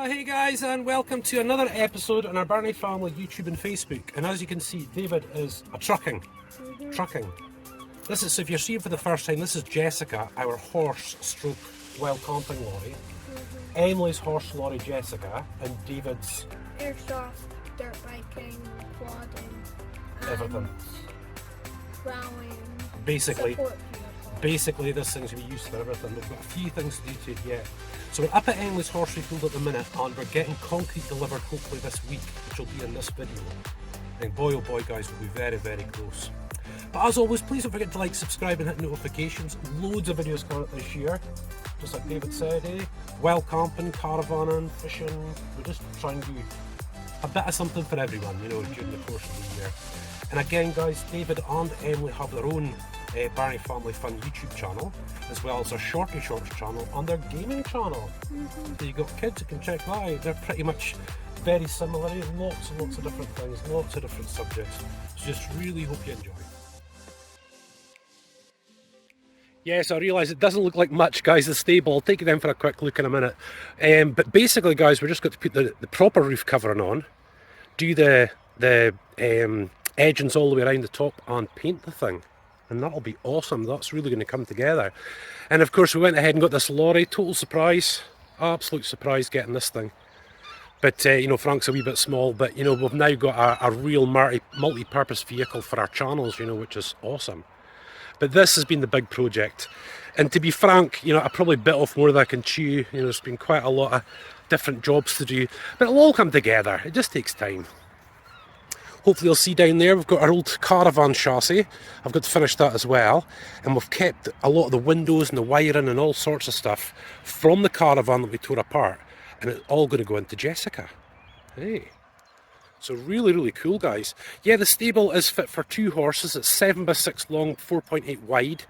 Hey guys, and welcome to another episode on our Barney Family YouTube and Facebook. And as you can see, David is trucking. This is, so if you're seeing for the first time, this is Jessica, our horse stroke wild camping lorry. Emily's horse lorry Jessica, and David's airsoft, dirt biking, quadding, everything. Rallying. Basically this thing's going to be used for everything. We've got a few things to do to it yet. So we're up at Emily's horsery field at the minute, and we're getting concrete delivered hopefully this week, which will be in this video. And boy oh boy guys, we'll be very, very close. But as always, please don't forget to like, subscribe and hit notifications. Loads of videos coming up this year. Just like David said, wild camping, caravanning, fishing. We're just trying to do a bit of something for everyone, you know, during the course of the year. And again guys, David and Emily have their own Barney Family Fun YouTube channel, as well as their Shorty Shorts channel and their gaming channel. So you've got kids who can check that out. They're pretty much very similar, lots and lots of different things, lots of different subjects. So just really hope you enjoy. Yes, I realise it doesn't look like much, guys, the stable. I'll take you down for a quick look in a minute. But basically, guys, we're just going to put the proper roof covering on, do the edgings all the way around the top, and paint the thing. And that'll be awesome. That's really going to come together. And of course, we went ahead and got this lorry. Total surprise. Absolute surprise getting this thing. But, you know, Frank's a wee bit small. But, you know, we've now got a real multi-purpose vehicle for our channels, you know, which is awesome. But this has been the big project. And to be frank, you know, I probably bit off more than I can chew. You know, there's been quite a lot of different jobs to do. But it'll all come together. It just takes time. Hopefully you'll see down there, we've got our old caravan chassis. I've got to finish that as well. And we've kept a lot of the windows and the wiring and all sorts of stuff from the caravan that we tore apart. And it's all going to go into Jessica. Hey. So really, really cool, guys. Yeah, the stable is fit for 2 horses. It's 7x6 long, 4.8 wide.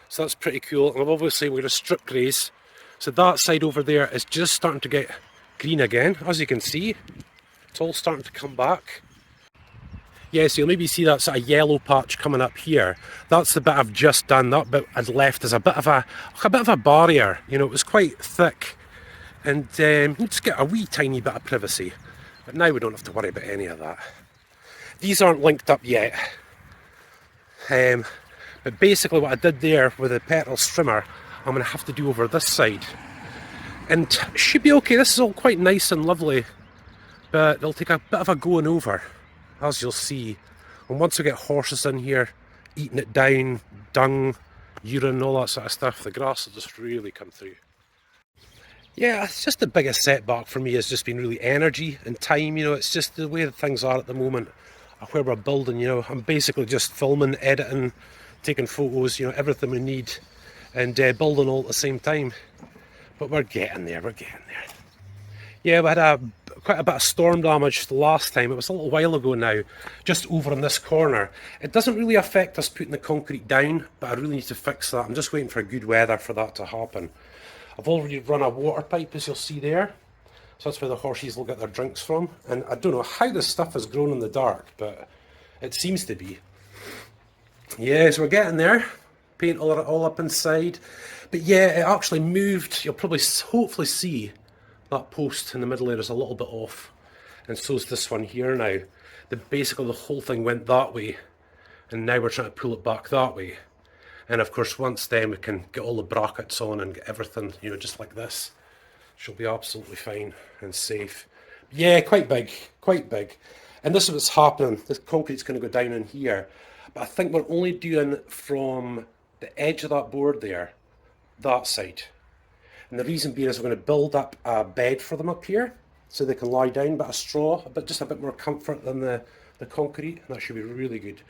So that's pretty cool. And obviously we're going to strip graze. So that side over there is just starting to get green again. As you can see, it's all starting to come back. Yeah, so you'll maybe see that sort of yellow patch coming up here. That's the bit I've just done. That bit I'd left as a bit of a barrier. You know, it was quite thick, and you just get a wee tiny bit of privacy. But now we don't have to worry about any of that. These aren't linked up yet. But basically what I did there with the petrol strimmer, I'm going to have to do over this side. And it should be okay. This is all quite nice and lovely, but it'll take a bit of a going over, as you'll see. And once we get horses in here, eating it down, dung, urine, all that sort of stuff, the grass will just really come through. Yeah, it's just the biggest setback for me has just been really energy and time, you know, it's just the way that things are at the moment, where we're building, you know. I'm basically just filming, editing, taking photos, you know, everything we need, and building all at the same time. But we're getting there, Yeah, we had quite a bit of storm damage the last time. It was a little while ago now, just over in this corner. It doesn't really affect us putting the concrete down, but I really need to fix that. I'm just waiting for good weather for that to happen. I've already run a water pipe, as you'll see there. So that's where the horses will get their drinks from. And I don't know how this stuff has grown in the dark, but it seems to be. Yeah, so we're getting there. Paint all up inside. But yeah, it actually moved. You'll probably hopefully see that post in the middle there is a little bit off, and so is this one here now. Basically the whole thing went that way, and now we're trying to pull it back that way. And of course once then we can get all the brackets on and get everything, you know, just like this. She'll be absolutely fine and safe. Yeah, quite big. And this is what's happening. This concrete's going to go down in here, but I think we're only doing from the edge of that board there, that side. And the reason being is we're going to build up a bed for them up here so they can lie down, but a straw, just a bit more comfort than the concrete, and that should be really good.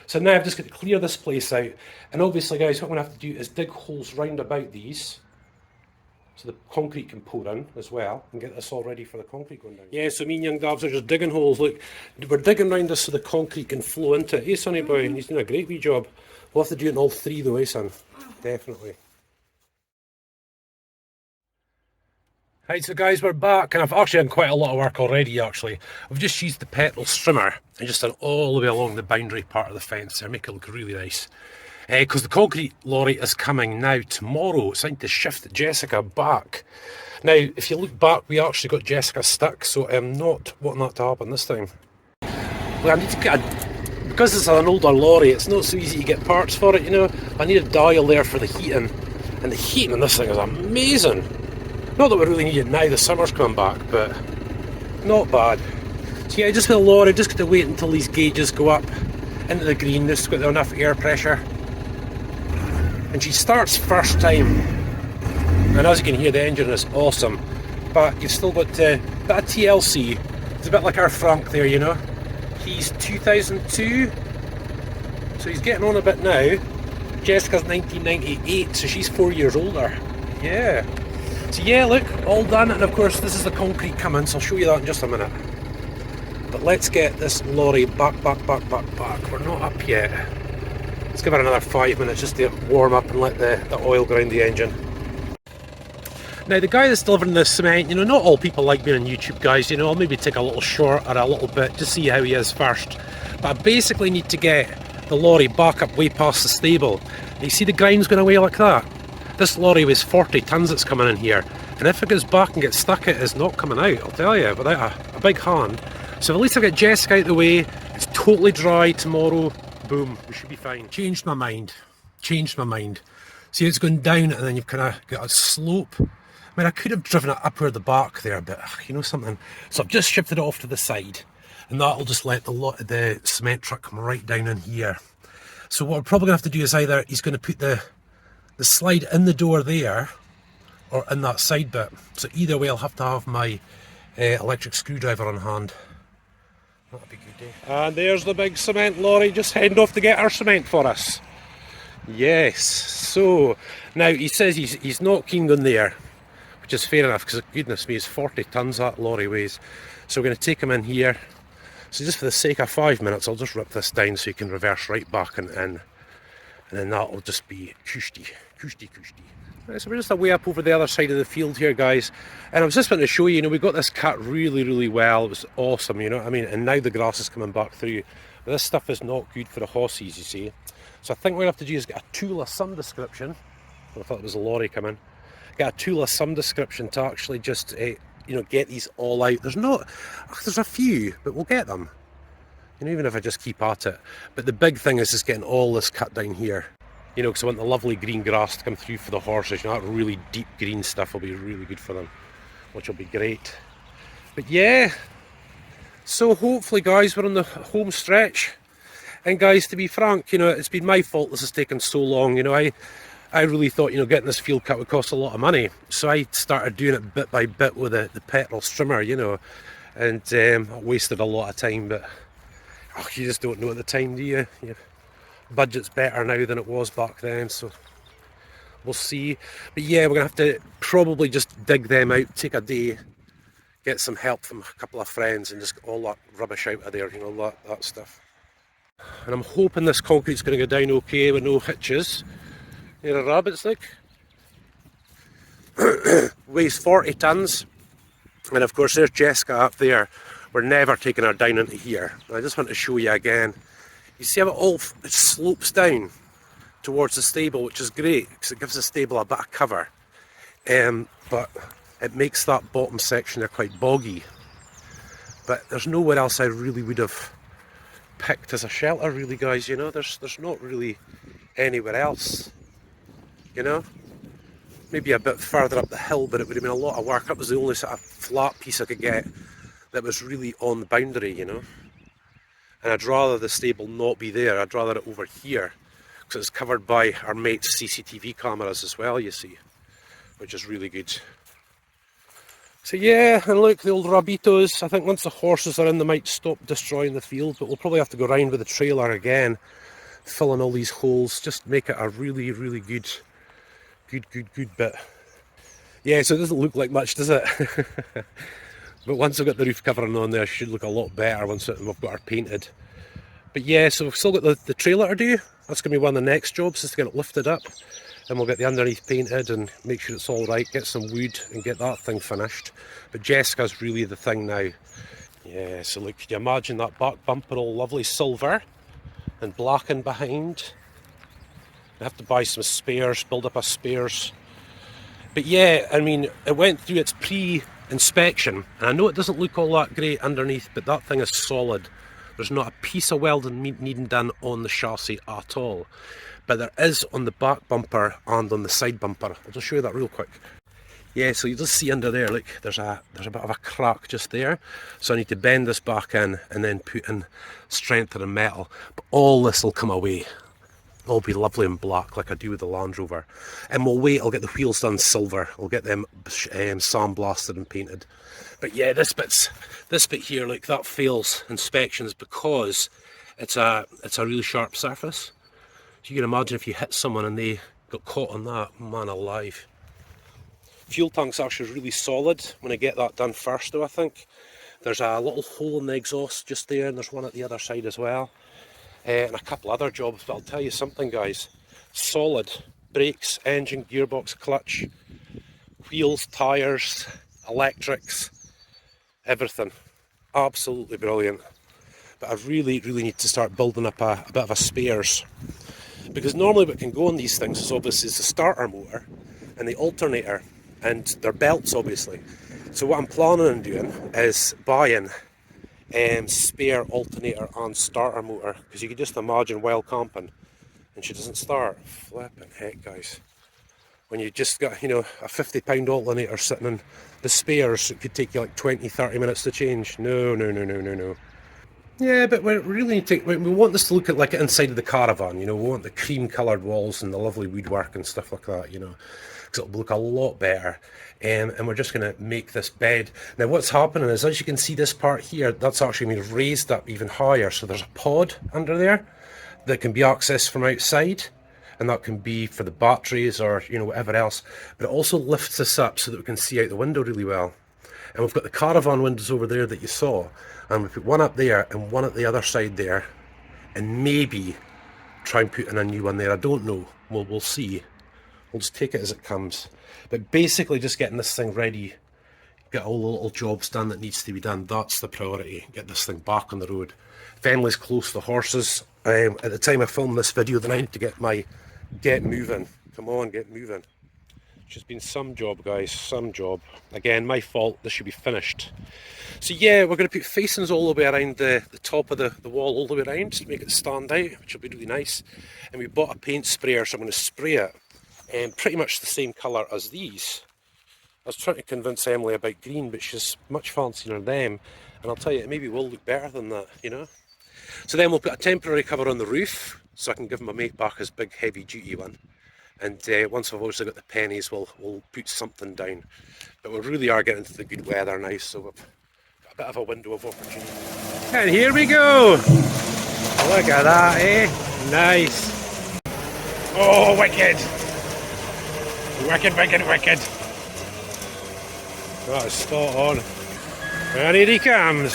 So now I've just got to clear this place out, and obviously guys, what I'm going to have to do is dig holes round about these so the concrete can pour in as well, and get this all ready for the concrete going down. Yeah, so me and young Dabs are just digging holes. Look, we're digging round this so the concrete can flow into it. Hey sonny boy, and he's doing a great wee job. We'll have to do it in all 3 though, son? Definitely. Right, so guys, we're back, and I've actually done quite a lot of work already, actually. I've just used the petrol strimmer and just done all the way along the boundary part of the fence there, make it look really nice. Because the concrete lorry is coming now tomorrow. It's time to shift Jessica back. Now, if you look back, we actually got Jessica stuck, so I'm not wanting that to happen this time. Well, I need to get because it's an older lorry, it's not so easy to get parts for it, you know. I need a dial there for the heating, and the heating on this thing is amazing. Not that we really need it now, the summer's coming back, but not bad. So yeah, just with the lorry, just got to wait until these gauges go up into the green, just got enough air pressure. And she starts first time, and as you can hear, the engine is awesome, but you've still got a bit of TLC. It's a bit like our Frank there, you know. He's 2002, so he's getting on a bit now. Jessica's 1998, so she's 4 years older. Yeah. So yeah, look, all done, and of course this is the concrete coming, so I'll show you that in just a minute. But let's get this lorry back. We're not up yet. Let's give it another 5 minutes just to warm up and let the oil grind the engine. Now the guy that's delivering the cement, you know, not all people like being on YouTube, guys, you know. I'll maybe take a little short or a little bit to see how he is first. But I basically need to get the lorry back up way past the stable. You see the grind's going away like that? This lorry weighs 40 tons that's coming in here. And if it goes back and gets stuck, it is not coming out, I'll tell you, without a big hand. So at least I get Jessica out of the way. It's totally dry tomorrow. Boom, we should be fine. Changed my mind. See, it's going down and then you've kind of got a slope. I mean, I could have driven it up where the back there, but you know something. So I've just shifted it off to the side, and that'll just let the cement truck come right down in here. So what we're probably going to have to do is either he's going to put the slide in the door there, or in that side bit. So either way, I'll have to have my electric screwdriver on hand. That'll be good, eh? And there's the big cement lorry just heading off to get our cement for us. Yes. So now he says he's not keen on there, which is fair enough, because goodness me, it's 40 tons that lorry weighs. So we're going to take him in here. So just for the sake of 5 minutes, I'll just rip this down so you can reverse right back and in. And then that'll just be cushy. Right, so we're just away up over the other side of the field here, guys. And I was just wanting to show you, you know, we got this cut really well. It was awesome, you know what I mean? And now the grass is coming back through. But this stuff is not good for the horses, you see. So I think what we have to do is get a tool of some description. I thought it was a lorry coming. Get a tool of some description to actually just, you know, get these all out. There's a few, but we'll get them. You know, even if I just keep at it. But the big thing is just getting all this cut down here. You know, because I want the lovely green grass to come through for the horses. You know, that really deep green stuff will be really good for them, which will be great. But yeah, so hopefully, guys, we're on the home stretch. And guys, to be frank, you know, it's been my fault this has taken so long. You know, I really thought, you know, getting this field cut would cost a lot of money. So I started doing it bit by bit with the petrol strimmer, you know. And I wasted a lot of time, but you just don't know at the time, do you? Your budget's better now than it was back then, so we'll see. But yeah, we're going to have to probably just dig them out, take a day, get some help from a couple of friends and just get all that rubbish out of there, you know, that stuff. And I'm hoping this concrete's going to go down okay with no hitches. Here are rabbits, like. Weighs 40 tons. And of course there's Jessica up there. We're never taking her down into here. I just want to show you again. You see how it slopes down towards the stable, which is great because it gives the stable a bit of cover. But it makes that bottom section there quite boggy. But there's nowhere else I really would have picked as a shelter, really, guys. You know, there's not really anywhere else. You know, maybe a bit further up the hill, but it would have been a lot of work. That was the only sort of flat piece I could get that was really on the boundary, you know. And I'd rather the stable not be there. I'd rather it over here because it's covered by our mate's CCTV cameras as well, you see, which is really good. So yeah, and look, the old rabitos. I think once the horses are in, they might stop destroying the field, but we'll probably have to go round with the trailer again, fill in all these holes, just make it a really good bit. Yeah, so it doesn't look like much, does it? But once I've got the roof covering on there, it should look a lot better once we've got her painted. But yeah, so we've still got the trailer to do. That's going to be one of the next jobs, is to get it lifted up. Then we'll get the underneath painted and make sure it's all right, get some wood and get that thing finished. But Jessica's really the thing now. Yeah, so look, can you imagine that back bumper all lovely silver and blackened behind? I have to buy some spares, build up a spares. But yeah, I mean, it went through its pre-inspection, and I know it doesn't look all that great underneath, but that thing is solid. There's not a piece of welding needing done on the chassis at all. But there is on the back bumper and on the side bumper. I'll just show you that real quick. Yeah, so you just see under there, look, there's a bit of a crack just there. So I need to bend this back in and then put in strengthening metal. But all this will come away. It'll be lovely and black like I do with the Land Rover. And we'll wait, I'll get the wheels done silver. I'll get them sandblasted and painted. But yeah, this bit here, like that fails inspections because it's a really sharp surface. So you can imagine if you hit someone and they got caught on that, man alive. Fuel tank's actually really solid when I get that done first though, I think. There's a little hole in the exhaust just there, and there's one at the other side as well. And a couple other jobs, but I'll tell you something guys, solid. Brakes, engine, gearbox, clutch, wheels, tyres, electrics, everything. Absolutely brilliant. But I really need to start building up a bit of a spares. Because normally what can go on these things is obviously the starter motor and the alternator and their belts obviously. So what I'm planning on doing is buying spare alternator and starter motor, because you can just imagine while camping and she doesn't start. Flipping heck guys, when you just got, you know, a £50 alternator sitting in the spares, it could take you like 20-30 minutes to change. No. Yeah, but we really need to, we want this to look at like inside of the caravan, you know, we want the cream coloured walls and the lovely woodwork and stuff like that, you know, because it'll look a lot better. And we're just going to make this bed. Now what's happening is, as you can see this part here, that's actually been raised up even higher. So there's a pod under there that can be accessed from outside, and that can be for the batteries or, you know, whatever else. But it also lifts this up so that we can see out the window really well. And we've got the caravan windows over there that you saw. And we put one up there and one at the other side there. And maybe try and put in a new one there. I don't know. We'll see. We'll just take it as it comes. But basically just getting this thing ready, get all the little jobs done that needs to be done. That's the priority. Get this thing back on the road. Fenley's close to the horses. At the time I filmed this video, then I need to get my get moving. Come on, get moving. It's just been some job, guys, some job. Again, my fault. This should be finished. So yeah, we're going to put facings all the way around the top of the wall, all the way around, to make it stand out, which will be really nice. And we bought a paint sprayer, so I'm going to spray it. Pretty much the same colour as these. I was trying to convince Emily about green, but she's much fancier than them. And I'll tell you, it maybe will look better than that, you know. So then we'll put a temporary cover on the roof, so I can give my mate back his big heavy duty one. And once I've obviously got the pennies, we'll put something down. But we really are getting into the good weather now, so we've got a bit of a window of opportunity. And here we go! Look at that, eh? Nice! Oh, wicked! Wicked. That is spot on. And here he comes.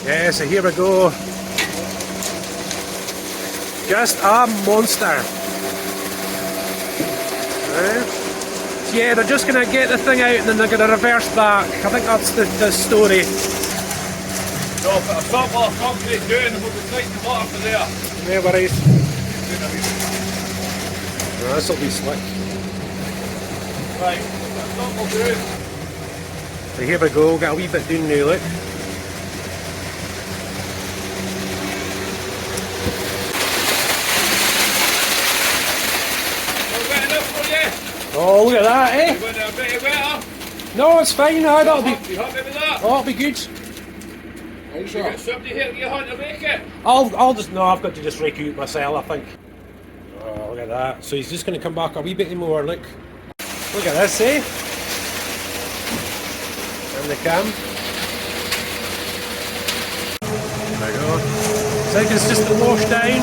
Yeah, so here we go. Just a monster. So yeah, they're just going to get the thing out and then they're going to reverse back. I think that's the story. No, put a sample of concrete down and we'll be taking the water for there. No worries. No, this will be slick. Right, put a sample down. So here we go, got a wee bit down now, look. Oh, look at that, eh? You want it a bit wetter? No, it's fine, that'll be... You happy with that? Oh, it'll be good. You got somebody here to get on to make it? I'll just... No, I've got to just rake out myself, I think. Oh, look at that. So he's just going to come back a wee bit more, look. Look at this, eh? And they come. There we go. So I think it's just the wash down.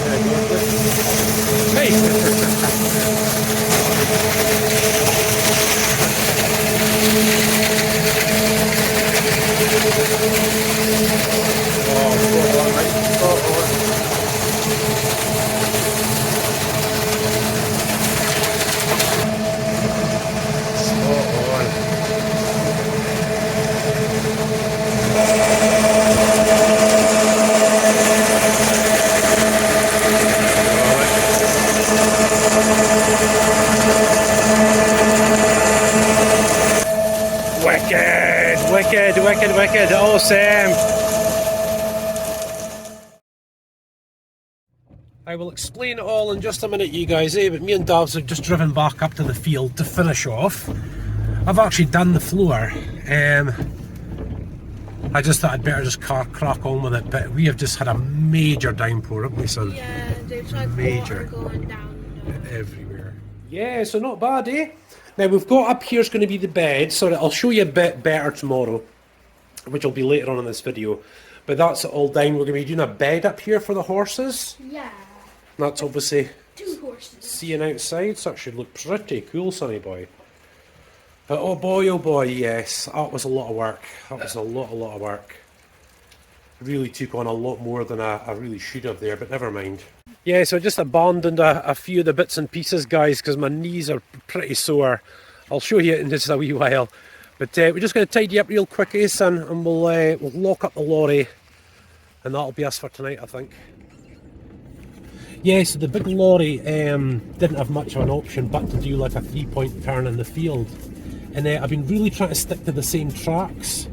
There we go. Hey! Wicked, awesome. I will explain it all in just a minute, you guys, but me and Davs have just driven back up to the field to finish off. I've actually done the floor. I just thought I'd better just crack on with it, but we have just had a major downpour, haven't we, son? Yeah, there's like water going down everywhere. Yeah, so not bad, eh? Now we've got up here's going to be the bed, so I'll show you a bit better tomorrow, which will be later on in this video. But that's it all down. We're going to be doing a bed up here for the horses. Yeah. That's obviously 2 horses. Seeing outside, so that should look pretty cool, sonny boy. But oh boy, yes, that was a lot of work. That was a lot of work. Really took on a lot more than I really should have there, but never mind. Yeah, so I just abandoned a few of the bits and pieces, guys, because my knees are pretty sore. I'll show you in just a wee while. But we're just going to tidy up real quick, eh, son, and we'll lock up the lorry, and that'll be us for tonight, I think. Yeah, so the big lorry didn't have much of an option but to do like a 3-point turn in the field. And I've been really trying to stick to the same tracks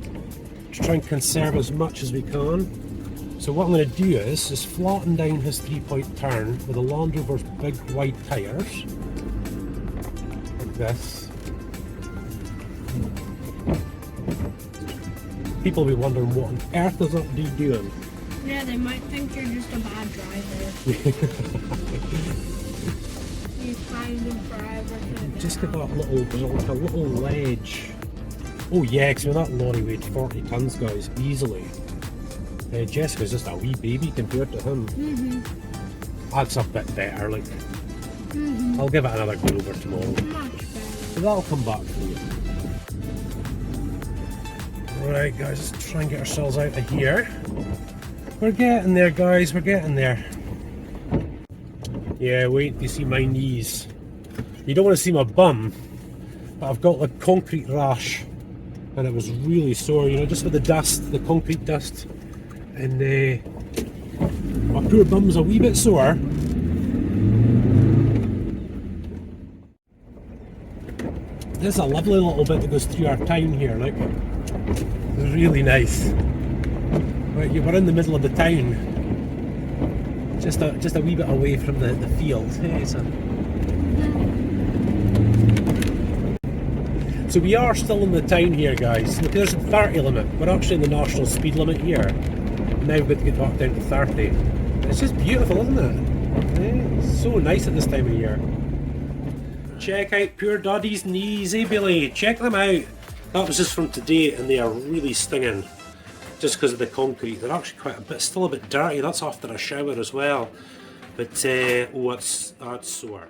to try and conserve as much as we can. So what I'm going to do is just flatten down his 3-point turn with the Land Rover's big wide tyres. Like this. People will be wondering what on earth is that dude doing? Yeah, they might think you're just a bad driver. You find them forever. Just got that like a little ledge. Oh yeah, because that lorry weighed 40 tons, guys, easily. Jessica's just a wee baby compared to him. That's a bit better, like. I'll give it another go over tomorrow. Much better. So that'll come back for you. Right, guys, let's try and get ourselves out of here. We're getting there, guys, we're getting there. Yeah, wait till you see my knees. You don't want to see my bum, but I've got like concrete rash, and it was really sore, you know, just with the dust, the concrete dust. And my poor bum's a wee bit sore. This is a lovely little bit that goes through our town here, like. It's really nice. Right, we're in the middle of the town. Just a wee bit away from the field. Hey, so we are still in the town here, guys. Look, there's a 30 limit. We're actually in the national speed limit here. Now we've got to get back down to 30. It's just beautiful, isn't it? It's so nice at this time of year. Check out Poor Daddy's knees, eh, Billy? Check them out. That was just from today, and they are really stinging. Just because of the concrete. They're actually quite a bit, still a bit dirty. That's after a shower as well. But, oh, that's sore.